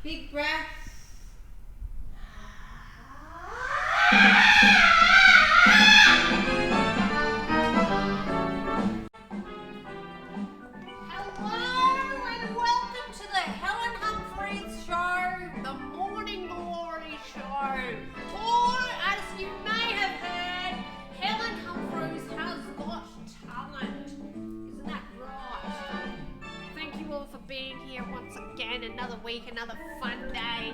Big breath. Hello and welcome to the Hellen Humphreys Show, the Morning Glory Show. Or, as you may have heard, Hellen Humphreys has got talent. Isn't that right? Thank you all for being here once again. Another week, another fun day.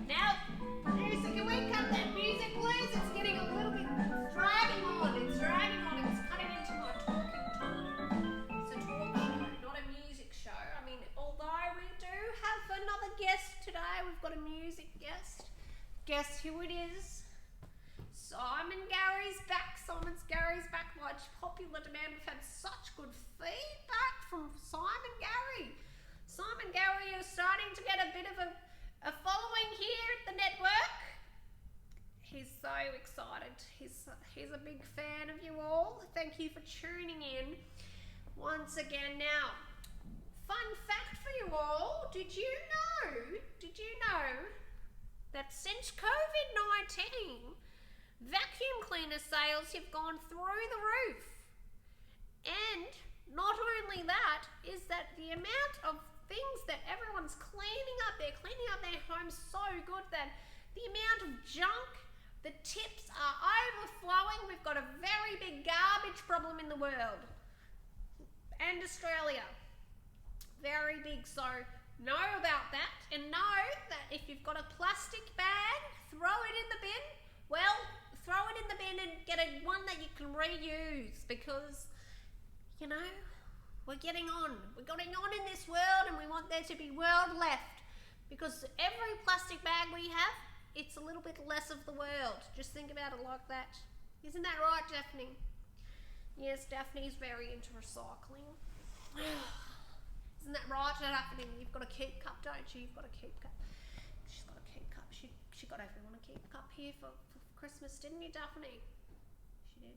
Now, producer, can we cut that music, please? It's getting a little bit dragging on. It's dragging on. It's cutting into my talking time. It's a talk show, not a music show. I mean, although we do have another guest today, we've got a music guest. Guess who it is? Simon Gary's back. Gary's back. Much popular demand. We've had such good feedback from Simon Gary. Simon Gary is starting to get a bit of a following here at the network. He's so excited. He's a big fan of you all. Thank you for tuning in once again. Now, fun fact for you all. Did you know that since COVID-19, vacuum cleaner sales have gone through the roof? And not only that, is that the amount of things that everyone's cleaning up, they're cleaning up their homes so good that the amount of junk, the tips are overflowing. We've got a very big garbage problem in the world and Australia. Very big. So know about that, and know that if you've got a plastic bag, throw it in the bin. Well, throw it in the bin and get one that you can reuse, because, you know, we're getting on. We're getting on in this world, and we want there to be world left, because every plastic bag we have, it's a little bit less of the world. Just think about it like that. Isn't that right, Daphne? Yes, Daphne's very into recycling. Isn't that right, Daphne? You've got a keep cup, don't you? You've got a keep cup. She's got a keep cup. She got everyone a keep cup here for Christmas, didn't you, Daphne? She did.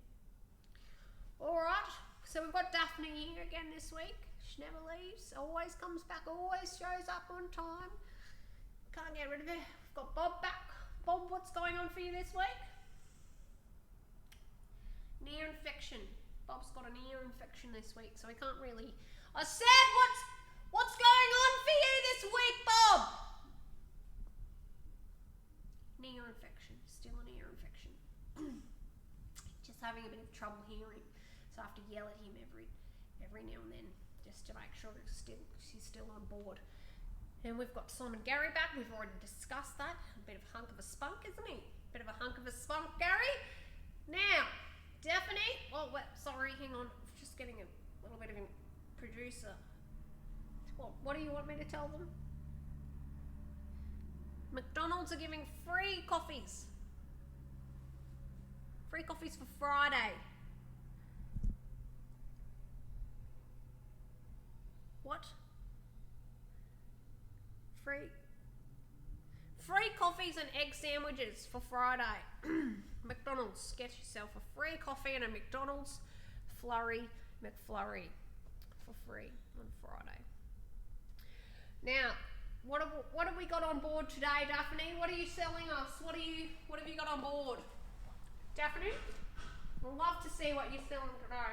All right. So we've got Daphne here again this week. She never leaves, always comes back, always shows up on time. Can't get rid of her. We've got Bob back. Bob, what's going on for you this week? Ear infection. Bob's got an ear infection this week, so he can't really... I said, what's going on for you this week, Bob? An ear infection. Still an ear infection. Just having a bit of trouble hearing. So I have to yell at him every now and then, just to make sure she's still on board. And we've got Simon Gary back. We've already discussed that. A bit of a hunk of a spunk, isn't he? Bit of a hunk of a spunk, Gary. Now, Daphne. Oh, sorry, hang on. I'm just getting a little bit of a producer. What do you want me to tell them? McDonald's are giving free coffees. Free coffees for Friday. What? Free coffees and egg sandwiches for Friday. McDonald's, get yourself a free coffee and a McDonald's McFlurry for free on Friday. Now, what have we got on board today, Daphne? What are you selling us? What have you got on board? Daphne? We'd love to see what you're selling today.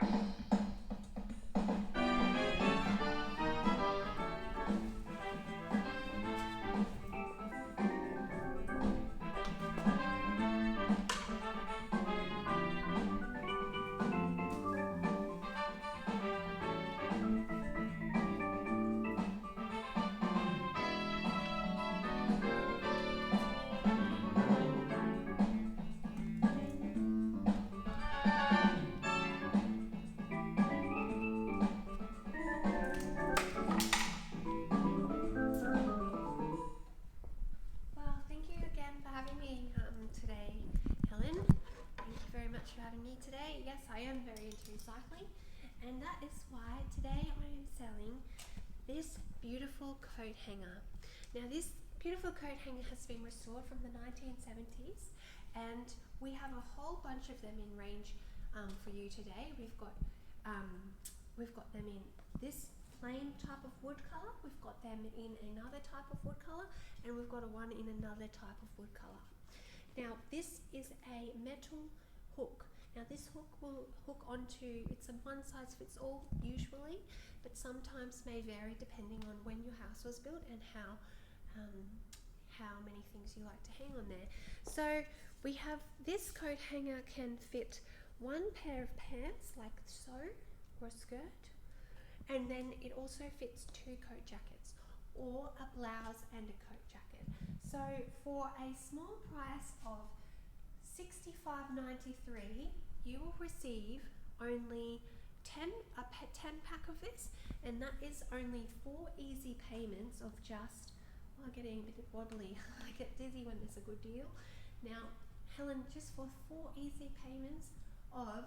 Today, yes, I am very into recycling, and that is why today I am selling this beautiful coat hanger. Now, this beautiful coat hanger has been restored from the 1970s, and we have a whole bunch of them in range for you today. We've got them in this plain type of wood colour, we've got them in another type of wood colour, and we've got one in another type of wood colour. Now this is a metal hook. Now this hook will hook onto, it's a one size fits all usually, but sometimes may vary depending on when your house was built and how many things you like to hang on there. So we have this coat hanger can fit one pair of pants like so, or a skirt, and then it also fits 2 coat jackets, or a blouse and a coat jacket. So for a small price of $65.93, you will receive only 10 pack of this, and that is only 4 easy payments of just, I'm getting a bit waddly. I get dizzy when there's a good deal. Now, Helen, just for 4 easy payments of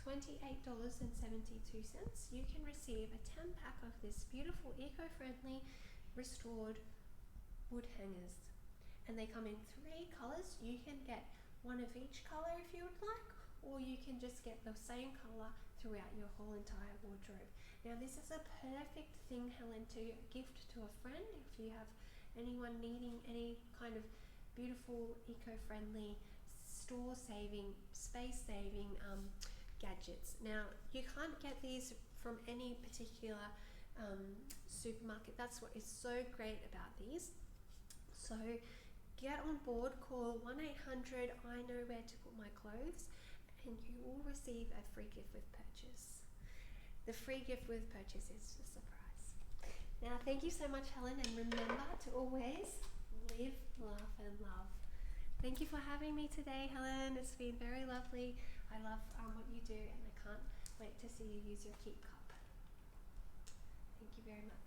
$28.72, you can receive a 10 pack of this beautiful eco-friendly restored wood hangers, and they come in 3 colours. You can get one of each colour if you would like, or you can just get the same colour throughout your whole entire wardrobe. Now this is a perfect thing, Helen, to gift to a friend if you have anyone needing any kind of beautiful eco-friendly, store-saving, space-saving gadgets. Now you can't get these from any particular supermarket. That's what is so great about these. So get on board, call 1-800 I know where to put my clothes, and you will receive a free gift with purchase. The free gift with purchase is a surprise. Now thank you so much, Helen, and remember to always live, laugh and love. Thank you for having me today, Helen. It's been very lovely. I love what you do, and I can't wait to see you use your keep cup. Thank you very much.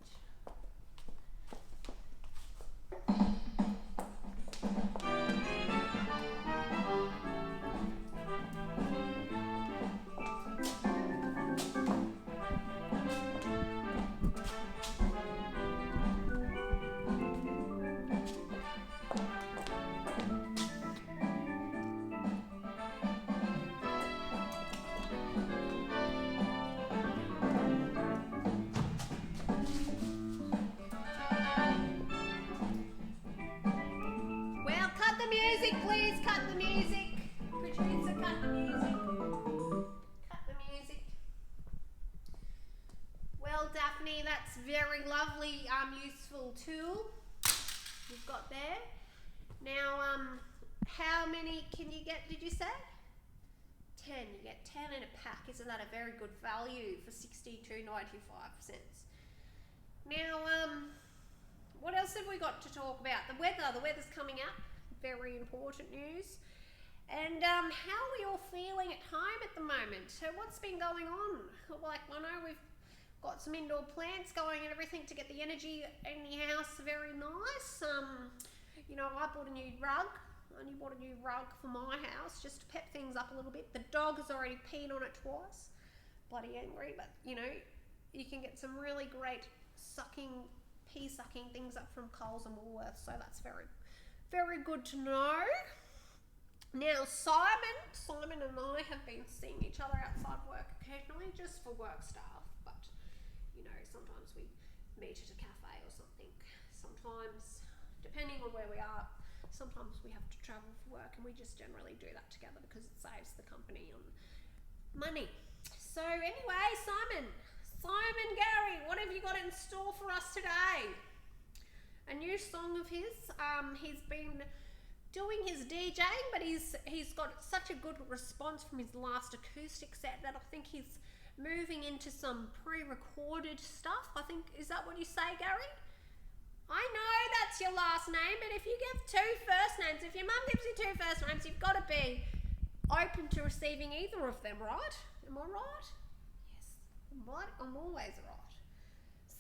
Please cut the music. Producer, cut the music. Cut the music. Well, Daphne, that's very lovely, useful tool you've got there. Now, how many can you get, did you say? 10. You get 10 in a pack. Isn't that a very good value for $62.95? Now, what else have we got to talk about? The weather. The weather's coming up. Very important news. And how are we all feeling at home at the moment? So what's been going on? Like, I know we've got some indoor plants going and everything to get the energy in the house very nice. You know, I bought a new rug. I only bought a new rug for my house just to pep things up a little bit. The dog has already peed on it twice. Bloody angry, but you know, you can get some really great pee sucking things up from Coles and Woolworths, so that's very, very good to know. Now Simon and I have been seeing each other outside work occasionally just for work stuff, but you know, sometimes we meet at a cafe or something. Sometimes, depending on where we are, sometimes we have to travel for work, and we just generally do that together because it saves the company on money. So anyway, Simon Gary, what have you got in store for us today? A new song of his. He's been doing his DJing, but he's got such a good response from his last acoustic set that I think he's moving into some pre-recorded stuff. I think, is that what you say, Gary? I know that's your last name, but if you give two first names, if your mum gives you two first names, you've got to be open to receiving either of them, right? Am I right? Yes, I'm always right.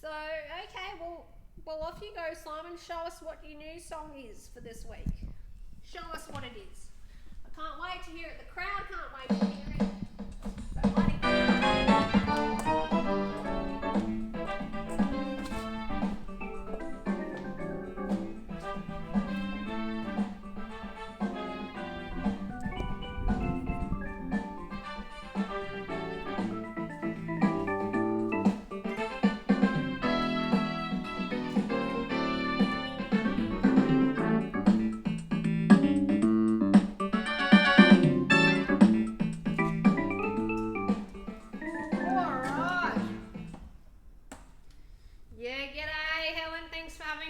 So, okay, well off you go, Simon. Show us what your new song is for this week. Show us what it is. I can't wait to hear it. The crowd can't wait to hear it. So bloody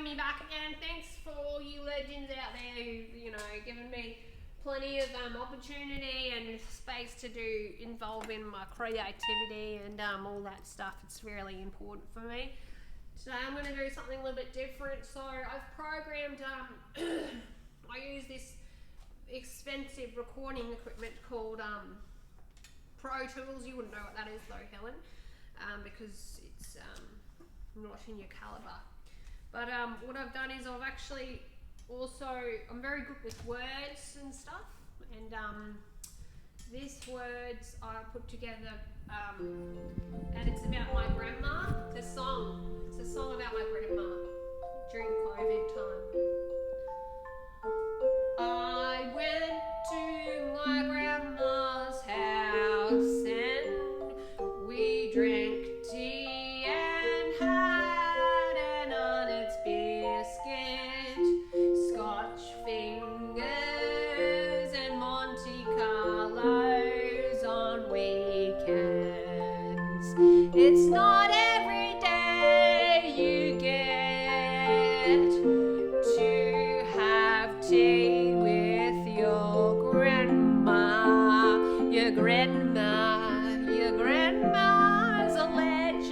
me back again. Thanks for all you legends out there who've, given me plenty of opportunity and space to involve in my creativity and all that stuff. It's really important for me. Today I'm going to do something a little bit different. So I've programmed, I use this expensive recording equipment called Pro Tools. You wouldn't know what that is though, Helen, because it's not in your caliber. But what I've done is I've actually I'm very good with words and stuff, and these words I put together, and it's about my grandma. It's a song about my grandma during COVID time. I went to my grandma's house and we drank tea and had an honest biscuit, Scotch fingers and Monte Carlos on weekends. It's not every day you get to have tea with your grandma. Your grandma's a legend.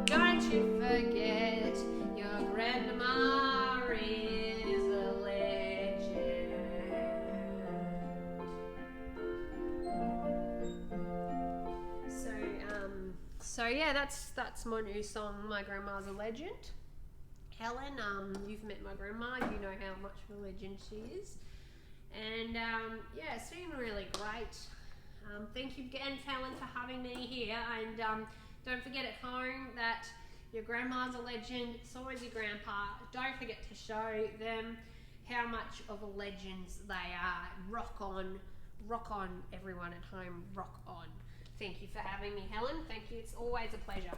Don't you forget, your grandma is a legend. So yeah, that's my new song, My Grandma's a Legend. Helen, you've met my grandma, you know how much of a legend she is. And yeah, it's been really great. Thank you again, Helen, for having me here. And don't forget at home that your grandma's a legend, so is your grandpa. Don't forget to show them how much of a legends they are. Rock on, everyone at home, rock on. Thank you for having me, Helen. Thank you, it's always a pleasure.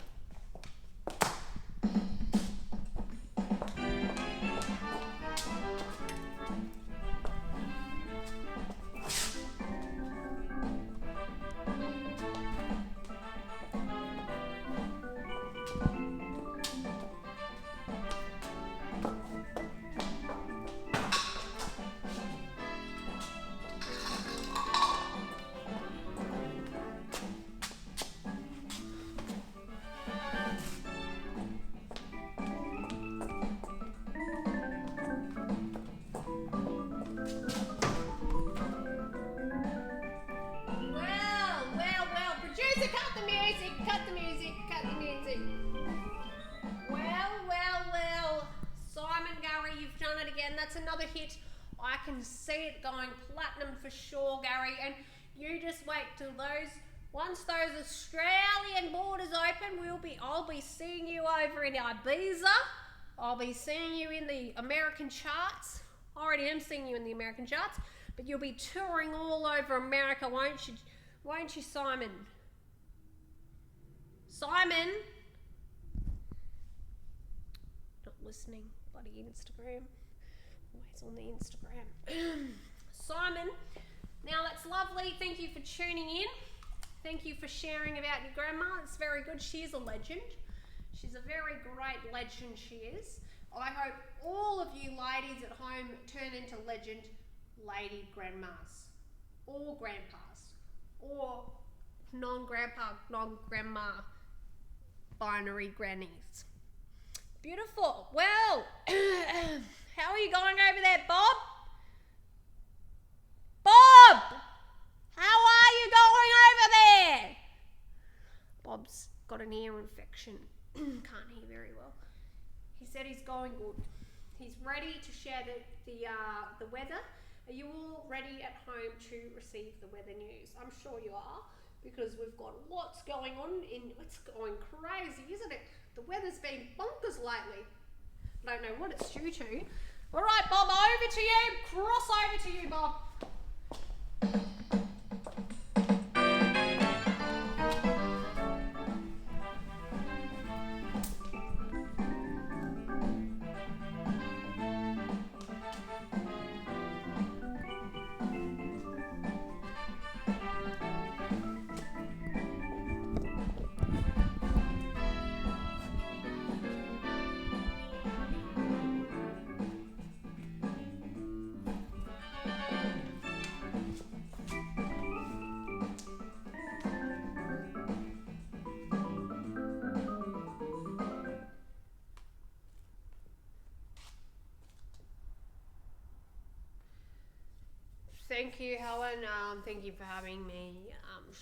Cut the music. Well, Simon Gary, you've done it again. That's another hit. I can see it going platinum for sure, Gary. And you just wait till once those Australian borders open, I'll be seeing you over in Ibiza. I'll be seeing you in the American charts. I already am seeing you in the American charts, but you'll be touring all over America, won't you? Won't you, Simon? Simon? Not listening. Bloody Instagram. Always on the Instagram. Simon, now that's lovely. Thank you for tuning in. Thank you for sharing about your grandma. It's very good. She is a legend. She's a very great legend, she is. I hope all of you ladies at home turn into legend lady grandmas. Or grandpas. Or non-grandpa, non-grandma binary grannies. Beautiful. Well, how are you going over there, Bob? Bob! How are you going over there? Bob's got an ear infection. Can't hear very well. He said he's going good. He's ready to share the weather. Are you all ready at home to receive the weather news? I'm sure you are, because we've got lots going on. It's going crazy, isn't it? The weather's been bonkers lately. I don't know what it's due to. All right, Bob, over to you. Cross over to you, Bob. Thank you, Helen. Thank you for having me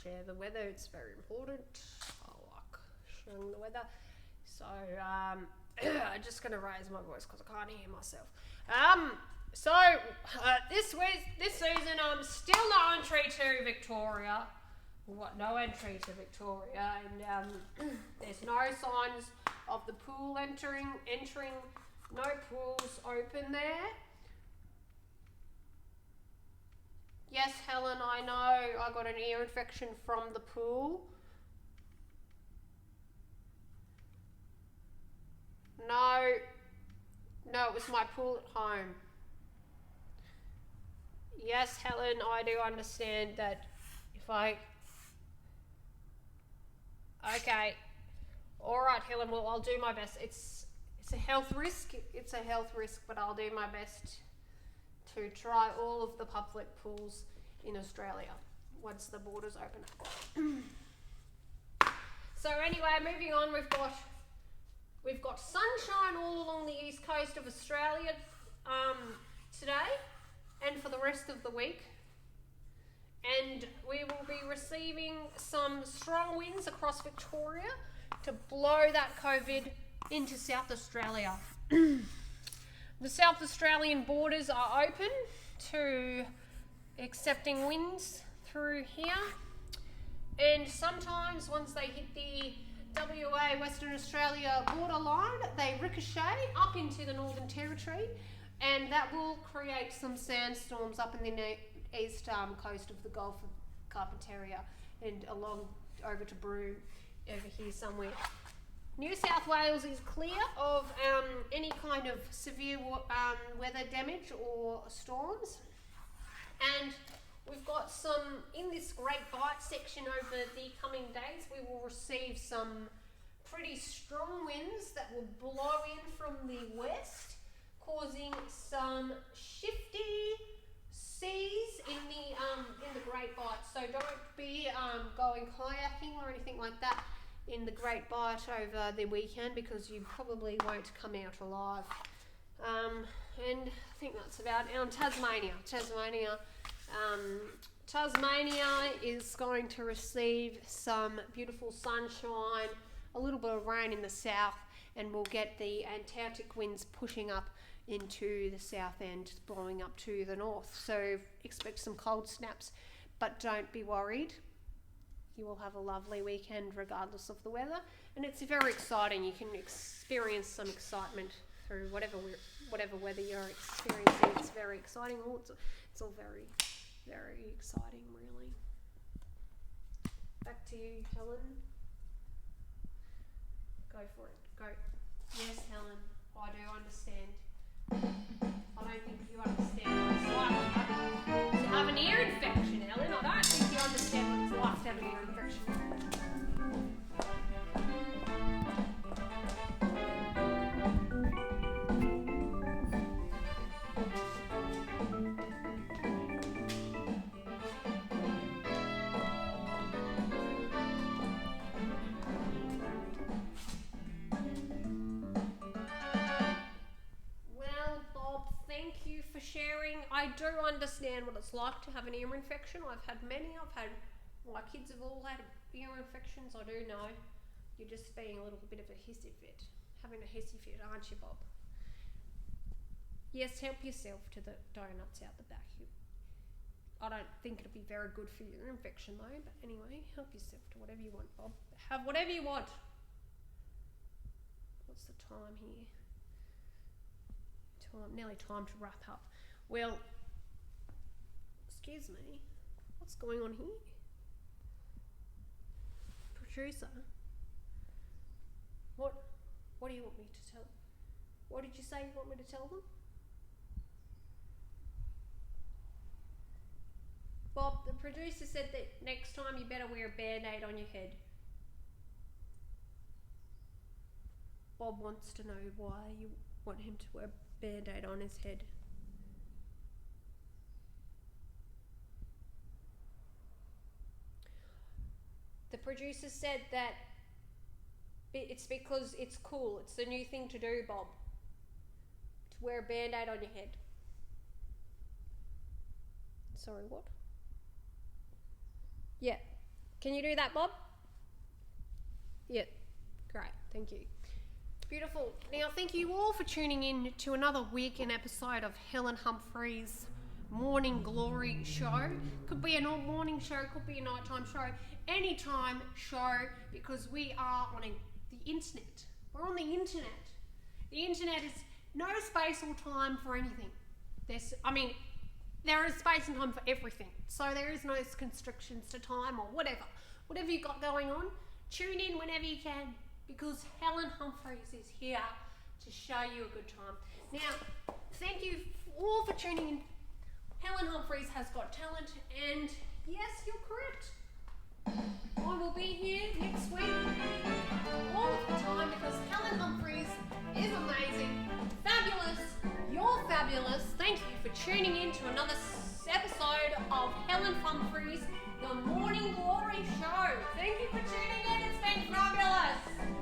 share the weather. It's very important. I like sharing the weather. So I'm just going to raise my voice because I can't hear myself. This season, still no entry to Victoria. No entry to Victoria, and there's no signs of the pool entering. No pools open there. Yes, Helen, I know I got an ear infection from the pool. No, it was my pool at home. Yes, Helen, I do understand that if I... Okay. Alright, Helen, well, I'll do my best. It's a health risk. It's a health risk, but I'll do my best to try all of the public pools in Australia once the borders open up. So anyway, moving on, we've got sunshine all along the east coast of Australia today and for the rest of the week. And we will be receiving some strong winds across Victoria to blow that COVID into South Australia. The South Australian borders are open to accepting winds through here. And sometimes once they hit the WA, Western Australia borderline, they ricochet up into the Northern Territory, and that will create some sandstorms up in the east coast of the Gulf of Carpentaria and along over to Broome, over here somewhere. New South Wales is clear of any kind of severe weather damage or storms, and we've got some, in this Great Bight section over the coming days, we will receive some pretty strong winds that will blow in from the west, causing some shifty seas in the Great Bight. So don't be going kayaking or anything like that in the Great Bight over the weekend, because you probably won't come out alive. And I think that's about it. Tasmania is going to receive some beautiful sunshine, a little bit of rain in the south, and we'll get the Antarctic winds pushing up into the south end, blowing up to the north. So expect some cold snaps, but don't be worried. You will have a lovely weekend regardless of the weather, and it's very exciting. You can experience some excitement through whatever weather you're experiencing. It's very exciting. It's all very, very exciting, really. Back to you, Helen. Go for it. Go. Yes, Helen, I do understand. I don't think you understand what it's like to have an ear infection, Helen. I don't think you understand what it's like to have an ear infection. Sharing. I do understand what it's like to have an ear infection. I've had many. My kids have all had ear infections. I do know. You're just being a little bit of a hissy fit. Having a hissy fit, aren't you, Bob? Yes, help yourself to the donuts out the back. I don't think it'll be very good for your infection though, but anyway, help yourself to whatever you want, Bob. Have whatever you want. What's the time here? Nearly time to wrap up. Well, excuse me, what's going on here? Producer, what do you want me to tell? What did you say you want me to tell them? Bob, the producer said that next time you better wear a band-aid on your head. Bob wants to know why you want him to wear a band-aid on his head. The producer said that it's because it's cool. It's the new thing to do, Bob. To wear a band-aid on your head. Sorry, what? Yeah. Can you do that, Bob? Yeah. Great. Thank you. Beautiful. Now, thank you all for tuning in to another weekend episode of Hellen Humphreys' Morning Glory Show. Could be a morning show, could be a nighttime show, anytime show, because we are on the internet. We're on the internet. The internet is no space or time for anything. There is space and time for everything. So there is no constrictions to time or whatever. Whatever you got going on, tune in whenever you can, because Hellen Humphreys is here to show you a good time. Now, thank you all for tuning in. Hellen Humphreys has got talent, and yes, you're correct. I will be here next week all of the time, because Hellen Humphreys is amazing, fabulous, you're fabulous. Thank you for tuning in to another episode of Hellen Humphreys, the Morning Glory Show. Thank you for tuning in, it's been fabulous.